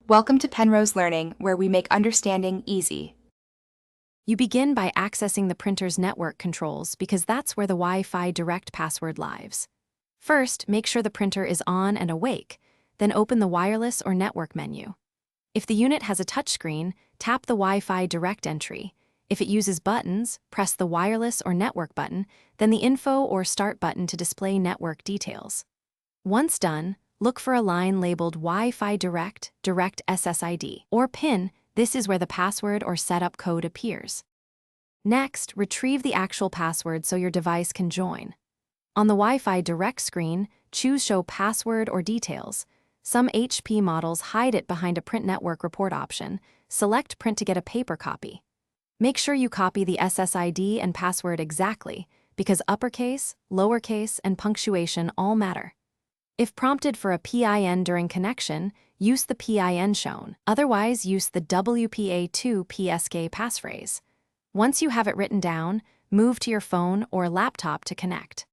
Welcome to Penrose Learning, where we make understanding easy. You begin by accessing the printer's network controls because that's where the Wi-Fi direct password lives. First, make sure the printer is on and awake, then open the wireless or network menu. If the unit has a touchscreen, tap the Wi-Fi direct entry. If it uses buttons, press the wireless or network button, then the info or start button to display network details. Once done, look for a line labeled Wi-Fi Direct SSID, or PIN. This is where the password or setup code appears. Next, retrieve the actual password so your device can join. On the Wi-Fi Direct screen, choose Show Password or Details. Some HP models hide it behind a Print Network Report option. Select Print to get a paper copy. Make sure you copy the SSID and password exactly, because uppercase, lowercase, and punctuation all matter. If prompted for a PIN during connection, use the PIN shown. Otherwise, use the WPA2 PSK passphrase. Once you have it written down, move to your phone or laptop to connect.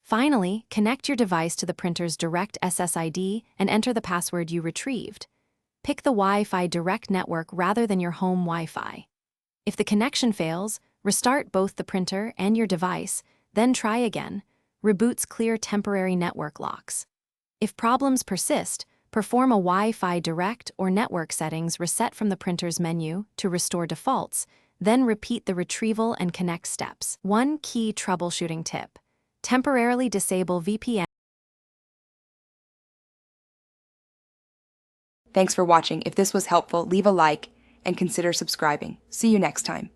Finally, connect your device to the printer's direct SSID and enter the password you retrieved. Pick the Wi-Fi direct network rather than your home Wi-Fi. If the connection fails, restart both the printer and your device, then try again. Reboots clear temporary network locks. If problems persist, perform a Wi-Fi direct or network settings reset from the printer's menu to restore defaults, then repeat the retrieval and connect steps. One key troubleshooting tip: temporarily disable VPN. Thanks for watching. If this was helpful, leave a like and consider subscribing. See you next time.